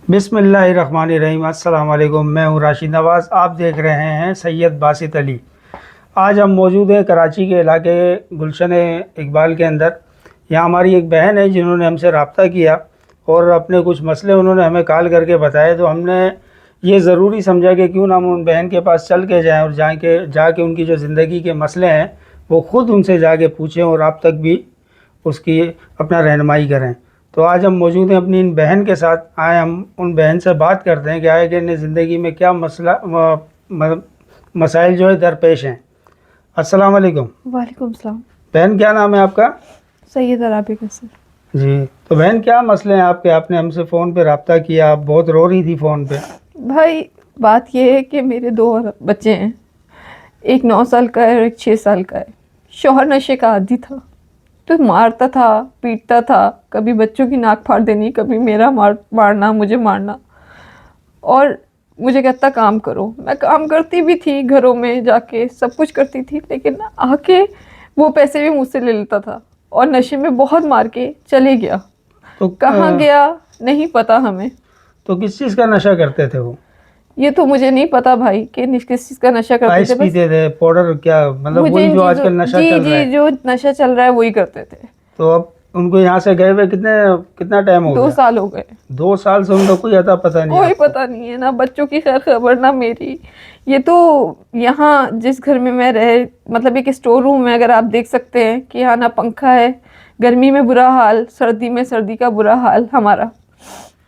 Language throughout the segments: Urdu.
بسم اللہ الرحمن الرحیم۔ السلام علیکم، میں ہوں راشد نواز، آپ دیکھ رہے ہیں سید باسط علی۔ آج ہم موجود ہیں کراچی کے علاقے گلشن اقبال کے اندر۔ یہاں ہماری ایک بہن ہے جنہوں نے ہم سے رابطہ کیا اور اپنے کچھ مسئلے انہوں نے ہمیں کال کر کے بتائے، تو ہم نے یہ ضروری سمجھا کہ کیوں نہ ہم ان بہن کے پاس چل کے جائیں اور جا کے ان کی جو زندگی کے مسئلے ہیں وہ خود ان سے جا کے پوچھیں اور آپ تک بھی اس کی اپنا رہنمائی کریں۔ تو آج ہم موجود ہیں اپنی ان بہن کے ساتھ، آئے ہم ان بہن سے بات کرتے ہیں کہ آئے کہ انہیں زندگی میں کیا مسائل جو ہے درپیش ہیں۔ السلام علیکم وعلیکم السلام۔ بہن، کیا نام ہے آپ کا؟ سید عرابی کا سر۔ جی، تو بہن کیا مسئلے ہیں آپ کے؟ آپ نے ہم سے فون پہ رابطہ کیا، آپ بہت رو رہی تھی فون پہ۔ بھائی بات یہ ہے کہ میرے 2 بچے ہیں، ایک 9 سال کا ہے اور ایک 6 سال کا ہے۔ شوہر نشے کا عادی تھا، تو مارتا تھا، پیٹتا تھا، کبھی بچوں کی ناک پھاڑ دینی، کبھی میرا مارنا، مجھے مارنا، اور مجھے کہتا کام کرو۔ میں کام کرتی بھی تھی، گھروں میں جا کے سب کچھ کرتی تھی، لیکن آ کے وہ پیسے بھی مجھ سے لے لیتا تھا اور نشے میں بہت مار کے چلے گیا۔ تو کہاں گیا نہیں پتا ہمیں۔ تو کس چیز کا نشہ کرتے تھے وہ؟ یہ تو مجھے نہیں پتا بھائی کہ کس چیز کا نشہ کرتے آئس تھے، بس پیتے تھے، پاؤڈر، کیا مطلب مجھے وہی ان جو آج چیزوں کل نشہ چل رہا ہے؟ جو نشہ چل رہا ہے وہی کرتے تھے۔ تو اب ان کو یہاں سے گئے ہوئے کتنا ٹائم ہو 2 گیا؟ سال ہو گئے۔ 2 سال سے ان کا کوئی اتا پتہ نہیں کوئی آپ کو؟ پتہ نہیں ہے، نہ بچوں کی خیر خبر نہ میری۔ یہ تو یہاں جس گھر میں میں مطلب ایک اسٹور روم ہے، اگر آپ دیکھ سکتے ہیں کہ یہاں نہ پنکھا ہے، گرمی میں برا حال، سردی میں سردی کا برا حال ہمارا،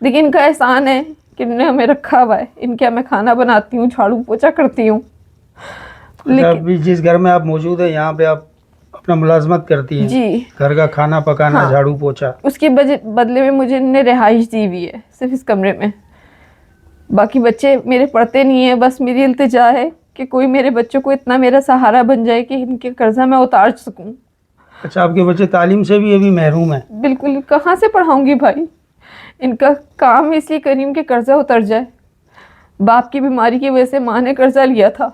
لیکن ان کا احسان ہے کہ انہوں نے ہمیں رکھا ہوا ہے۔ ان کے میں کھانا بناتی ہوں، جھاڑو پوچھا کرتی ہوں۔ اچھا، ابھی جس گھر میں آپ موجود ہیں یہاں پہ آپ اپنا ملازمت کرتی ہیں؟ جی گھر کا کھانا پکانا، ہاں، جھاڑو پوچھا؟ اس کے بدلے میں مجھے انہوں نے رہائش دی ہوئی ہے، صرف اس کمرے میں۔ باقی بچے میرے پڑھتے نہیں ہیں، بس میری التجا ہے کہ کوئی میرے بچوں کو اتنا میرا سہارا بن جائے کہ ان کے قرضہ میں اتار سکوں۔ اچھا، آپ کے بچے تعلیم سے بھی ابھی محروم ہیں؟ بالکل، کہاں سے پڑھاؤں گی بھائی؟ ان کا کام اس لیے کریم کہ قرضہ اتر جائے۔ باپ کی بیماری کی وجہ سے ماں نے قرضہ لیا تھا۔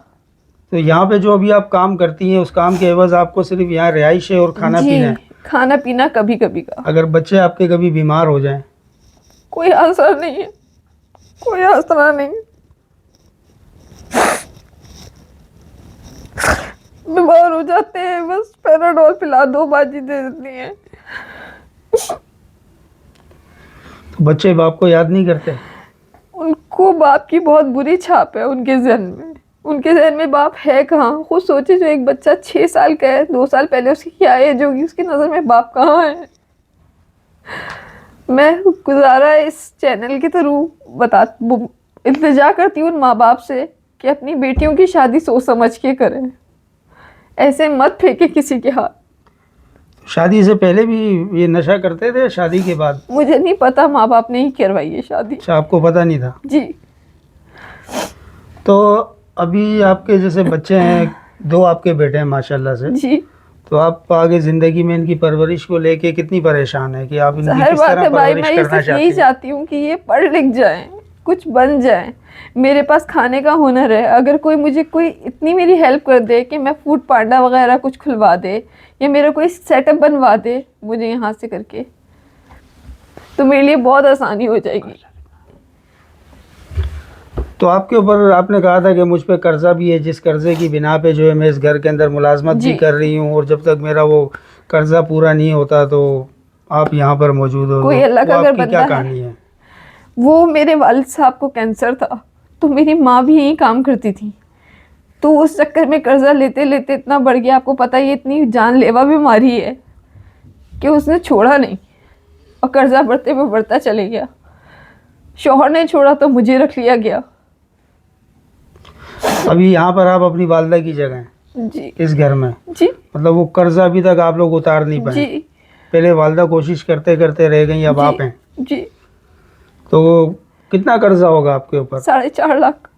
تو یہاں پہ جو ابھی آپ کام کرتی ہیں اس کام کے عوض آپ کو صرف یہاں رہائش ہے اور کھانا جی، پینا ہے؟ کھانا پینا کبھی کبھی کا۔ اگر بچے آپ کے کبھی بیمار ہو جائیں؟ کوئی آسرا نہیں ہے، کوئی آسرا نہیں۔ بیمار ہو جاتے ہیں، بس پیراڈول پلا دو، باجی دے دیتی ہیں۔ تو بچے باپ کو یاد نہیں کرتے؟ ان کو باپ کی بہت بری چھاپ ہے ان کے ذہن میں۔ ان کے ذہن میں باپ ہے کہاں؟ خود سوچے، جو ایک بچہ 6 سال کا ہے، 2 سال پہلے اس کی کیا ایج ہوگی، اس کی نظر میں باپ کہاں ہے؟ میں گزارا اس چینل کے تھرو التجا کرتی ہوں ان ماں باپ سے کہ اپنی بیٹیوں کی شادی سوچ سمجھ کے کریں، ایسے مت پھینکے کسی کے ہاتھ۔ شادی سے پہلے بھی یہ نشہ کرتے تھے، شادی کے بعد؟ مجھے نہیں پتا، ماں باپ نے ہی کروائی ہے شادی۔ اچھا، آپ کو پتہ نہیں تھا؟ جی۔ تو ابھی آپ کے جیسے بچے ہیں، 2 آپ کے بیٹے ہیں ماشاءاللہ سے، جی، تو آپ آگے زندگی میں ان کی پرورش کو لے کے کتنی پریشان ہے کہ آپ ان کی ہر کس بات طرح ہے بھائی، پرورش میں کرنا صرف یہی چاہتے ہیں؟ چاہتی ہوں کہ یہ پڑھ لکھ جائیں، کچھ بن جائیں، میرے پاس کھانے کا ہنر ہے۔ اگر کوئی اتنی میری ہیلپ کر دے کہ میں فوڈ پانڈا وغیرہ کچھ کھلوا دے یا میرا کوئی سیٹ اپ بنوا دے مجھے یہاں سے کر کے، تو میرے لیے بہت آسانی ہو جائے گی۔ تو آپ کے اوپر آپ نے کہا تھا کہ مجھ پہ قرضہ بھی ہے، جس قرضے کی بنا پہ جو ہے میں اس گھر کے اندر ملازمت بھی جی، کر رہی ہوں، اور جب تک میرا وہ قرضہ پورا نہیں ہوتا تو آپ یہاں پر موجود ہو۔ کوئی اللہ کا وہ اگر آپ کی کیا بندہ ہے۔ کہانی ہے؟ وہ میرے والد صاحب کو کینسر تھا، تو میری ماں بھی یہیں کام کرتی تھی، تو اس چکر میں قرضہ لیتے لیتے اتنا بڑھ گیا۔ آپ کو پتہ یہ اتنی جان لیوا بیماری ہے کہ اس نے چھوڑا نہیں، اور قرضہ بڑھتے ہوئے بڑھتا چلے گیا۔ شوہر نے چھوڑا تو مجھے رکھ لیا گیا۔ ابھی یہاں پر آپ اپنی والدہ کی جگہ ہیں جی اس گھر میں؟ جی مطلب وہ قرضہ ابھی تک آپ لوگ اتار نہیں پائے؟ جی پہلے والدہ کوشش کرتے کرتے رہ گئیں، اب آپ ہیں؟ جی۔ تو کتنا قرضہ ہوگا آپ کے اوپر؟ 4.5 لاکھ۔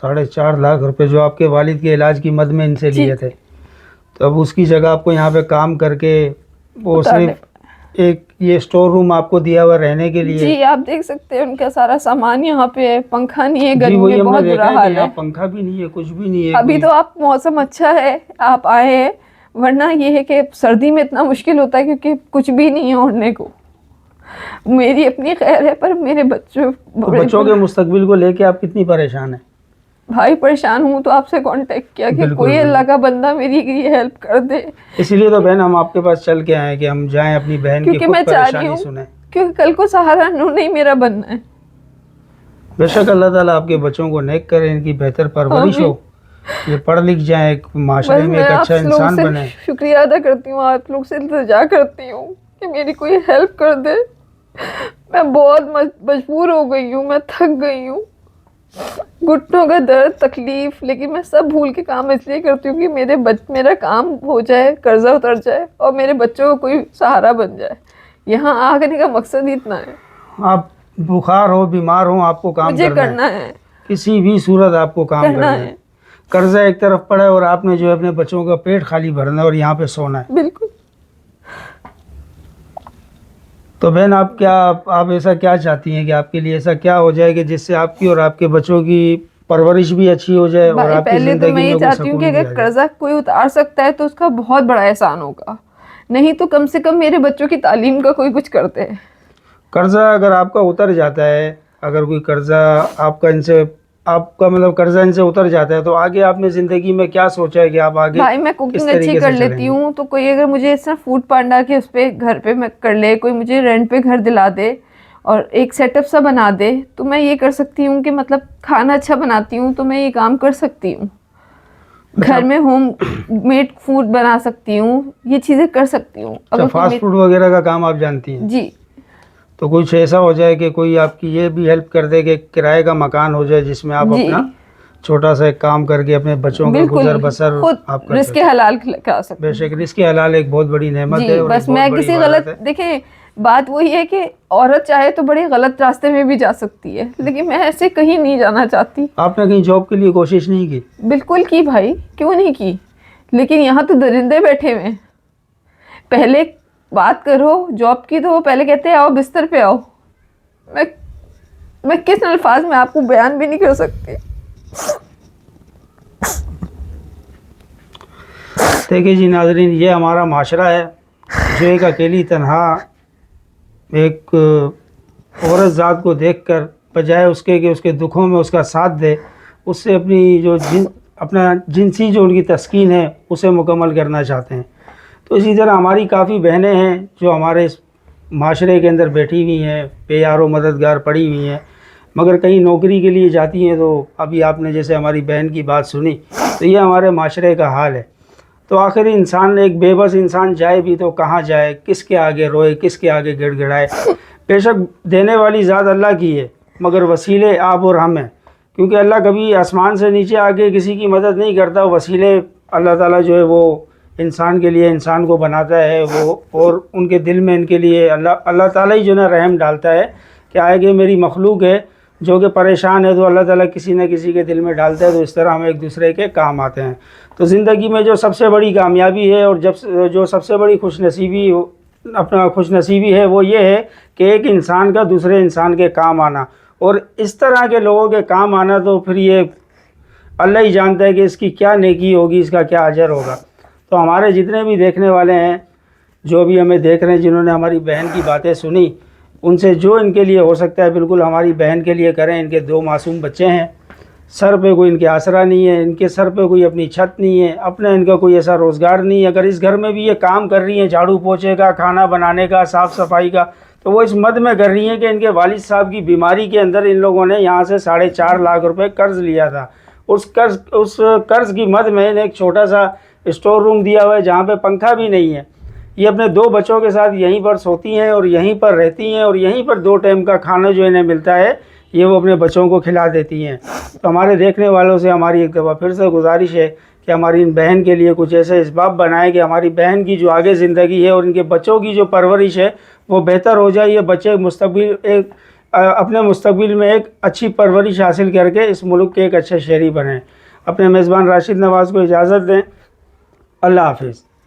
4.5 لاکھ روپے جو آپ کے والد کے علاج کی مد میں ان سے جی، لیے تھے، تو اب اس کی جگہ آپ کو یہاں پہ کام کر کے وہ اتارنے صرف ایک یہ اسٹور روم آپ کو دیا ہوا رہنے کے لیے؟ جی، آپ دیکھ سکتے ہیں ان کا سارا سامان یہاں پہ ہے، پنکھا نہیں ہے، جی گرمی وہی میں ہم نے بہت دیکھا برا ہے کہ حال یہاں ہے۔ پنکھا بھی نہیں ہے، کچھ بھی نہیں ہے ابھی تو آپ موسم اچھا ہے آپ آئے ہیں، ورنہ یہ ہے کہ سردی میں اتنا مشکل ہوتا ہے کیونکہ کچھ بھی نہیں ہے اوڑھنے کو۔ میری اپنی خیر ہے پر میرے بچوں کے مستقبل کو لے کے آپ کتنی پریشان ہیں؟ بھائی پریشان ہوں تو آپ سے کانٹیکٹ کیا کہ کوئی اللہ کا بندہ میری یہ ہیلپ کر دے. اسی لیے تو بہن ہم آپ کے پاس چل کے آئے کہ ہم جائیں اپنی بہن کی کیونکہ میں چاہ رہی ہوں کیونکہ کل کو سہارا انہوں نے میرا بننا ہے. بے شک اللہ تعالیٰ آپ کے بچوں کو نیک کرے، ان کی بہتر پرورش ہو، یہ پڑھ لکھ جائیں، ایک معاشرے میں ایک اچھا انسان بنے. شکریہ ادا کرتی ہوں، آپ لوگ سے التجا کرتی ہوں کہ میری کوئی ہیلپ کر دے. میں بہت مجبور ہو گئی ہوں، میں تھک گئی ہوں، گھٹنوں کا درد، تکلیف، لیکن میں سب بھول کے کام اس لیے کرتی ہوں کہ میرا کام ہو جائے، قرضہ اتر جائے اور میرے بچوں کو کوئی سہارا بن جائے. یہاں آنے کا مقصد ہی اتنا ہے. آپ بخار ہو، بیمار ہو، آپ کو کام مجھے کرنا ہے، کسی بھی صورت آپ کو کام کرنا ہے. قرضہ ایک طرف پڑا ہے اور آپ نے جو ہے اپنے بچوں کا پیٹ خالی بھرنا ہے اور یہاں پہ سونا ہے. بالکل. تو بہن آپ ایسا کیا چاہتی ہیں کہ آپ کے لیے ایسا کیا ہو جائے کہ جس سے آپ کی اور آپ کے بچوں کی پرورش بھی اچھی ہو جائے اور آپ کی زندگی میں کوئی سکون بھی آ جائے؟ پہلے تو میں یہ چاہتی ہوں کہ اگر قرضہ کوئی اتار سکتا ہے تو اس کا بہت بڑا احسان ہوگا، نہیں تو کم سے کم میرے بچوں کی تعلیم کا کوئی کچھ کرتے ہیں. قرضہ اگر آپ کا اتر جاتا ہے، اگر کوئی قرضہ آپ کا مطلب قرضہ ان سے اتر جاتا ہے تو آگے آپ نے زندگی میں کیا سوچا ہے کہ آپ آگے بھائی میں کوکنگ اچھی کر لیتی ہوں، تو کوئی اگر مجھے اس طرح فوڈ پانڈا کے اس پہ گھر پہ میں کر لے، کوئی مجھے رینٹ پہ گھر دلا دے اور ایک سیٹ اپ سا بنا دے تو میں یہ کر سکتی ہوں کہ مطلب کھانا اچھا بناتی ہوں تو میں یہ کام کر سکتی ہوں. گھر میں ہوم میڈ فوڈ بنا سکتی ہوں، یہ چیزیں کر سکتی ہوں. فاسٹ فوڈ وغیرہ کا کام آپ جانتی ہیں؟ جی. تو کچھ ایسا ہو جائے کہ کوئی آپ کی یہ بھی ہیلپ کر دے کہ کرائے کا مکان ہو جائے جس میں آپ اپنا چھوٹا سا ایک کام کر کے اپنے بچوں کا گزر بسر آپ رزق حلال کھا سکتے ہیں. بے شک رزق حلال ایک بہت بڑی نعمت ہے. بس میں کسی غلط دیکھیں بات وہی ہے کہ عورت چاہے تو بڑے غلط راستے میں بھی جا سکتی ہے، لیکن میں ایسے کہیں نہیں جانا چاہتی. آپ نے کہیں جاب کے لیے کوشش نہیں کی؟ بالکل کی بھائی، کیوں نہیں کی، لیکن یہاں تو درندے بیٹھے ہوئے ہیں. پہلے بات کرو جاب کی تو وہ پہلے کہتے ہیں آؤ بستر پہ آؤ. میں کس الفاظ میں آپ کو بیان بھی نہیں کر سکتی. دیکھیے جی ناظرین، یہ ہمارا معاشرہ ہے جو ایک اکیلی تنہا ایک عورت ذات کو دیکھ کر بجائے اس کے کہ اس کے دکھوں میں اس کا ساتھ دے، اس سے اپنی اپنا جنسی جو ان کی تسکین ہے اسے مکمل کرنا چاہتے ہیں. تو اسی طرح ہماری کافی بہنیں ہیں جو ہمارے اس معاشرے کے اندر بیٹھی ہوئی ہیں، بے یار و مددگار پڑی ہوئی ہیں، مگر کہیں نوکری کے لیے جاتی ہیں. تو ابھی آپ نے جیسے ہماری بہن کی بات سنی تو یہ ہمارے معاشرے کا حال ہے. تو آخر انسان، ایک بے بس انسان جائے بھی تو کہاں جائے، کس کے آگے روئے، کس کے آگے گڑ گڑائے. بے شک دینے والی ذات اللہ کی ہے مگر وسیلے آپ اور ہم ہیں، کیونکہ اللہ کبھی آسمان سے نیچے آگے کسی کی مدد نہیں کرتا. وسیلے اللہ تعالیٰ جو ہے وہ انسان کے لیے انسان کو بناتا ہے وہ، اور ان کے دل میں ان کے لیے اللہ تعالیٰ ہی جو ہے رحم ڈالتا ہے کہ آگے میری مخلوق ہے جو کہ پریشان ہے تو اللہ تعالیٰ کسی نہ کسی کے دل میں ڈالتا ہے. تو اس طرح ہم ایک دوسرے کے کام آتے ہیں. تو زندگی میں جو سب سے بڑی کامیابی ہے اور جو سب سے بڑی خوش نصیبی ہے وہ یہ ہے کہ ایک انسان کا دوسرے انسان کے کام آنا، اور اس طرح کے لوگوں کے کام آنا. تو پھر یہ اللہ ہی جانتا ہے کہ اس کی کیا نیکی ہوگی، اس کا کیا اجر ہوگا. تو ہمارے جتنے بھی دیکھنے والے ہیں، جو بھی ہمیں دیکھ رہے ہیں، جنہوں نے ہماری بہن کی باتیں سنی، ان سے جو ان کے لیے ہو سکتا ہے بالکل ہماری بہن کے لیے کریں. ان کے 2 معصوم بچے ہیں، سر پہ کوئی ان کے آسرا نہیں ہے، ان کے سر پہ کوئی اپنی چھت نہیں ہے، اپنا ان کا کوئی ایسا روزگار نہیں ہے. اگر اس گھر میں بھی یہ کام کر رہی ہیں جھاڑو پوچھے کا، کھانا بنانے کا، صاف صفائی کا، تو وہ اس مد میں کر رہی ہیں کہ ان کے والد صاحب کی بیماری کے اندر ان لوگوں نے یہاں سے 4.5 لاکھ روپے قرض لیا تھا. اس قرض کی مد میں ایک چھوٹا سا اسٹور روم دیا ہوا ہے جہاں پہ پنکھا بھی نہیں ہے. یہ اپنے 2 بچوں کے ساتھ یہیں پر سوتی ہیں اور یہیں پر رہتی ہیں، اور یہیں پر 2 ٹائم کا کھانا جو انہیں ملتا ہے یہ وہ اپنے بچوں کو کھلا دیتی ہیں. تو ہمارے دیکھنے والوں سے ہماری ایک دفعہ پھر سے گزارش ہے کہ ہماری ان بہن کے لیے کچھ ایسے اسباب بنائیں کہ ہماری بہن کی جو آگے زندگی ہے اور ان کے بچوں کی جو پرورش ہے وہ بہتر ہو جائے. یہ بچے اپنے مستقبل میں ایک اچھی پرورش حاصل کر کے اس ملک کے ایک اچھے شہری بنیں. اپنے میزبان راشد نواز کو اجازت دیں. اللہ حافظ.